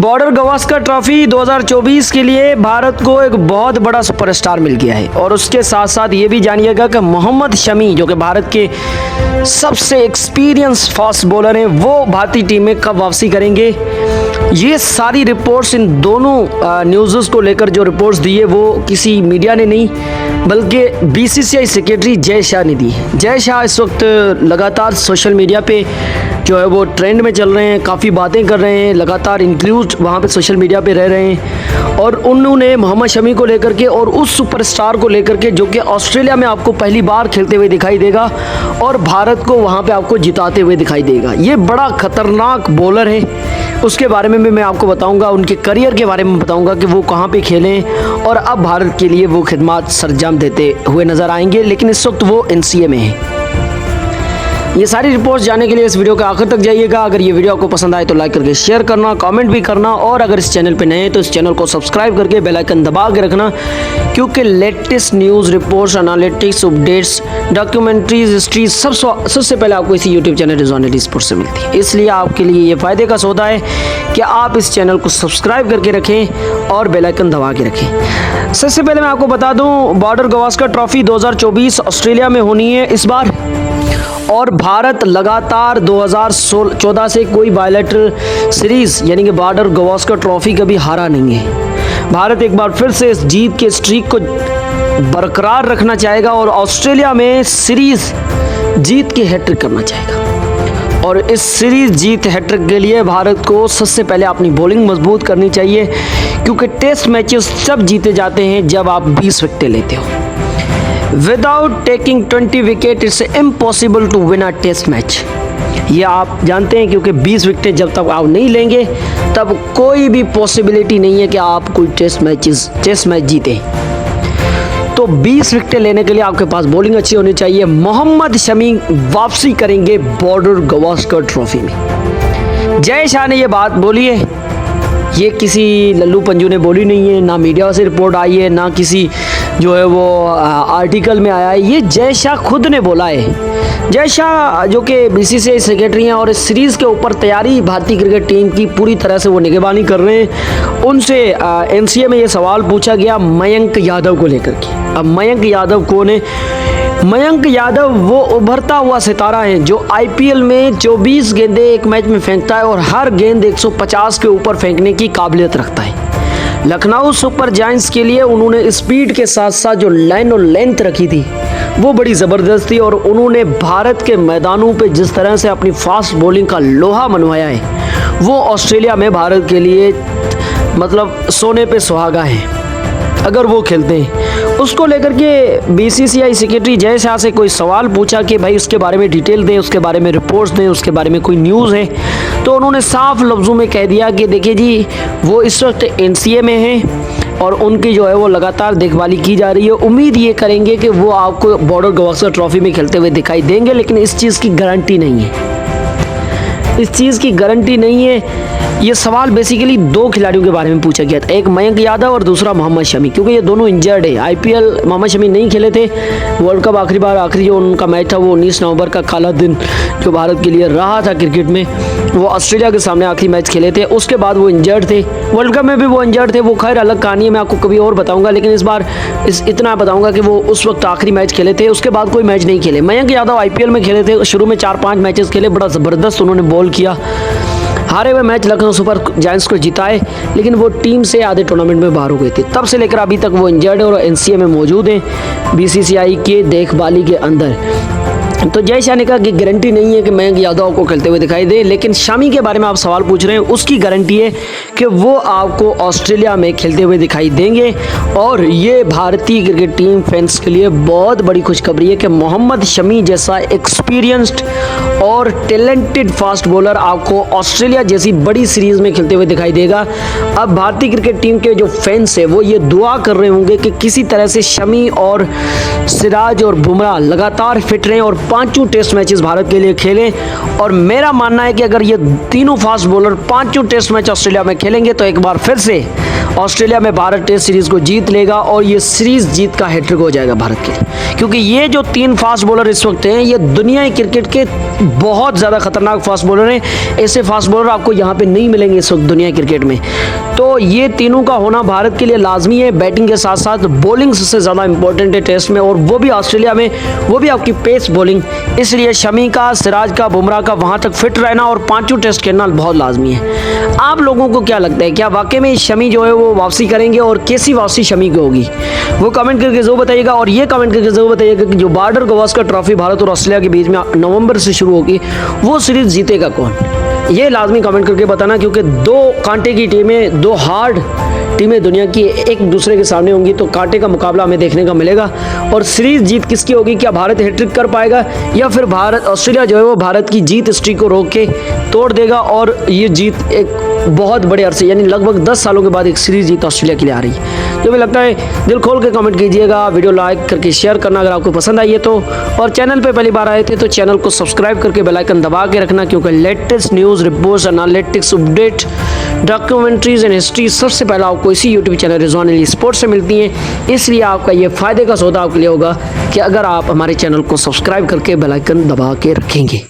Border Gavaskar trophy 2024 के लिए भारत को एक बहुत बड़ा सुपरस्टार मिल गया है और उसके साथ साथ ये भी जानिएगा कि मोहम्मद शमी जो कि भारत के सबसे एक्सपीरियंस फास्ट बॉलर हैं वो भारतीय टीम में कब वापसी करेंगे। ये सारी रिपोर्ट्स इन दोनों न्यूज़ को लेकर जो रिपोर्ट्स दी है वो किसी मीडिया ने नहीं बल्कि बीसीसीआई सेक्रेटरी जय शाह ने दी है। जय शाह इस वक्त लगातार सोशल मीडिया पे जो है वो ट्रेंड में चल रहे हैं, काफ़ी बातें कर रहे हैं, लगातार इंक्लूड वहाँ पे सोशल मीडिया पे रह रहे हैं और उन्होंने मोहम्मद शमी को लेकर के और उस सुपरस्टार को लेकर के जो कि ऑस्ट्रेलिया में आपको पहली बार खेलते हुए दिखाई देगा और भारत को वहाँ पे आपको जिताते हुए दिखाई देगा। ये बड़ा खतरनाक बॉलर है, उसके बारे में भी मैं आपको बताऊंगा, उनके करियर के बारे में बताऊंगा कि वो कहाँ पे खेलें और अब भारत के लिए वो खिदमत सरंजाम देते हुए नज़र आएंगे, लेकिन इस वक्त वो एनसीए में है। ये सारी रिपोर्ट्स जानने के लिए इस वीडियो के आखिर तक जाइएगा। अगर ये वीडियो आपको पसंद आए तो लाइक करके शेयर करना, कमेंट भी करना और अगर इस चैनल पे नए हैं तो इस चैनल को सब्सक्राइब करके बेल आइकन दबा के रखना, क्योंकि latest news reports, analytics, updates, documentaries, history सबसे पहले आपको इसी यूट्यूब चैनल रिजवान स्पोर्ट्स से मिलती है। इसलिए आपके लिए ये फ़ायदे का सौदा है कि आप इस चैनल को सब्सक्राइब करके रखें और बेल आइकन दबा के रखें। सबसे पहले मैं आपको बता दूँ, बॉर्डर गावस्कर ट्रॉफी 2024 ऑस्ट्रेलिया में होनी है इस बार और भारत लगातार 2014 से कोई बायलैटरल सीरीज़ यानी कि बॉर्डर गावस्कर ट्रॉफी कभी हारा नहीं है। भारत एक बार फिर से इस जीत के स्ट्रीक को बरकरार रखना चाहेगा और ऑस्ट्रेलिया में सीरीज़ जीत के हैट्रिक करना चाहेगा और इस सीरीज़ जीत हैट्रिक के लिए भारत को सबसे पहले अपनी बॉलिंग मजबूत करनी चाहिए, क्योंकि टेस्ट मैचेस तब जीते जाते हैं जब आप 20 विकेटें लेते हो। Without taking 20 wicket, it's impossible to win a test match. ये आप जानते हैं, क्योंकि 20 विकेटें जब तक आप नहीं लेंगे तब कोई भी पॉसिबिलिटी नहीं है कि आप कोई टेस्ट मैच जीते। तो 20 विकेटें लेने के लिए आपके पास बॉलिंग अच्छी होनी चाहिए। मोहम्मद शमी वापसी करेंगे बॉर्डर गावस्कर ट्रॉफी में। जय शाह ने ये बात बोली है, ये किसी लल्लू पंजू ने बोली नहीं है, ना मीडिया से रिपोर्ट आई है, ना किसी जो है वो आर्टिकल में आया है। ये जय शाह खुद ने बोला है। जय शाह जो कि बीसीसीआई सेक्रेटरी हैं और इस सीरीज़ के ऊपर तैयारी भारतीय क्रिकेट टीम की पूरी तरह से वो निगरानी कर रहे हैं। उनसे एनसीए में ये सवाल पूछा गया मयंक यादव को लेकर के। अब मयंक यादव कौन है? मयंक यादव वो उभरता हुआ सितारा है जो आईपीएल में 24 गेंदें एक मैच में फेंकता है और हर गेंद 150 के ऊपर फेंकने की काबिलियत रखता है। लखनऊ सुपर जायंट्स के लिए उन्होंने स्पीड के साथ साथ जो लाइन और लेंथ रखी थी वो बड़ी ज़बरदस्त थी और उन्होंने भारत के मैदानों पे जिस तरह से अपनी फास्ट बॉलिंग का लोहा मनवाया है वो ऑस्ट्रेलिया में भारत के लिए मतलब सोने पे सुहागा है अगर वो खेलते हैं। उसको लेकर के बीसीसीआई सेक्रेटरी जय शाह से कोई सवाल पूछा कि भाई उसके बारे में डिटेल दें, उसके बारे में रिपोर्ट्स दें, उसके बारे में कोई न्यूज़ है, तो उन्होंने साफ लफ्ज़ों में कह दिया कि देखिए जी वो इस वक्त एनसीए में हैं और उनकी जो है वो लगातार देखभाली की जा रही है। उम्मीद ये करेंगे कि वो आपको बॉर्डर गावस्कर ट्रॉफी में खेलते हुए दिखाई देंगे, लेकिन इस चीज़ की गारंटी नहीं है, इस चीज़ की गारंटी नहीं है। ये सवाल बेसिकली दो खिलाड़ियों के बारे में पूछा गया था, एक मयंक यादव और दूसरा मोहम्मद शमी, क्योंकि ये दोनों इंजर्ड है। आईपीएल मोहम्मद शमी नहीं खेले थे, वर्ल्ड कप आखिरी जो उनका मैच था वो 19 नवंबर का काला दिन जो भारत के लिए रहा था क्रिकेट में, वो ऑस्ट्रेलिया के सामने आखिरी मैच खेले थे। उसके बाद वो इंजर्ड थे, वर्ल्ड कप में भी वो इंजर्ड थे, वो खैर अलग कहानी है, मैं आपको कभी और बताऊंगा, लेकिन इस बार इतना बताऊंगा कि वो उस वक्त आखिरी मैच खेले थे, उसके बाद कोई मैच नहीं खेले। मयंक यादव आईपीएल में खेले थे, शुरू में 4-5 मैचेस खेले, बड़ा ज़बरदस्त उन्होंने बॉल किया, हारे हुए मैच लखनऊ सुपर जायंट्स को जिताए, लेकिन वो टीम से आधे टूर्नामेंट में बाहर हो गए थे। तब से लेकर अभी तक वो इंजर्ड है और एनसीए में मौजूद हैं बीसीसीआई के देखभाली के अंदर। तो जय शाह ने कहा कि गारंटी नहीं है कि मयंक यादव को खेलते हुए दिखाई दे, लेकिन शमी के बारे में आप सवाल पूछ रहे हैं, उसकी गारंटी है कि वो आपको ऑस्ट्रेलिया में खेलते हुए दिखाई देंगे और ये भारतीय क्रिकेट टीम फैंस के लिए बहुत बड़ी खुशखबरी है कि मोहम्मद शमी जैसा एक्सपीरियंस्ड और टैलेंटेड फास्ट बॉलर आपको ऑस्ट्रेलिया जैसी बड़ी सीरीज़ में खेलते हुए दिखाई देगा। अब भारतीय क्रिकेट टीम के जो फैंस है वो ये दुआ कर रहे होंगे कि किसी तरह से शमी और सिराज और बुमराह लगातार फिट रहें और पांचों टेस्ट मैचेस भारत के लिए खेलें। और मेरा मानना है कि अगर ये तीनों फास्ट बॉलर पांचों टेस्ट मैच ऑस्ट्रेलिया में खेलेंगे तो एक बार फिर से ऑस्ट्रेलिया में भारत टेस्ट सीरीज को जीत लेगा और ये सीरीज जीत का हैट्रिक हो जाएगा भारत के लिए, क्योंकि ये जो तीन फास्ट बॉलर इस वक्त हैं ये दुनिया की क्रिकेट के बहुत ज़्यादा खतरनाक फास्ट बॉलर हैं। ऐसे फास्ट बॉलर आपको यहाँ पे नहीं मिलेंगे इस वक्त दुनिया क्रिकेट में। तो ये तीनों का होना भारत के लिए लाजमी है। बैटिंग के साथ साथ बॉलिंग सबसे ज़्यादा इंपॉर्टेंट है टेस्ट में, और वो भी ऑस्ट्रेलिया में, वो भी आपकी पेस बॉलिंग। इसलिए शमी का, सिराज का, बुमराह का वहाँ तक फिट रहना और पांचों टेस्ट खेलना बहुत लाजमी है। आप लोगों को क्या लगता है, क्या वाकई में शमी जो है वो वापसी करेंगे, और कैसी वापसी शमी की होगी वो कमेंट करके जरूर बताइएगा। और ये कमेंट करके जरूर बताइएगा कि जो बॉर्डर गवास्कर ट्रॉफी भारत और ऑस्ट्रेलिया के बीच में नवंबर से शुरू होगी वो सीरीज जीतेगा कौन, ये लाजमी कमेंट करके बताना, क्योंकि दो कांटे की टीमें, दो हार्ड टीमें दुनिया की एक दूसरे के सामने होंगी, तो कांटे का मुकाबला हमें देखने का मिलेगा। और सीरीज जीत किसकी होगी, क्या भारत हैट्रिक कर पाएगा या फिर ऑस्ट्रेलिया जो है वो भारत की जीत स्ट्रीक को रोक के तोड़ देगा, और ये जीत एक बहुत बड़े अरसे यानी लगभग 10 सालों के बाद एक सीरीज जीत ऑस्ट्रेलिया के लिए आ रही है। जो भी लगता है दिल खोल के कमेंट कीजिएगा, वीडियो लाइक करके शेयर करना अगर आपको पसंद आई है तो, और चैनल पे पहली बार आए थे तो चैनल को सब्सक्राइब करके बेल आइकन दबा के रखना, क्योंकि latest news, reports, analytics, update, documentaries and history सबसे पहले आपको इसी YouTube channel Rizwan Ali sports से मिलती हैं। इसलिए आपका ये फ़ायदे का सौदा आपके लिए होगा कि अगर आप हमारे चैनल को सब्सक्राइब करके बेल आइकन दबा के रखेंगे।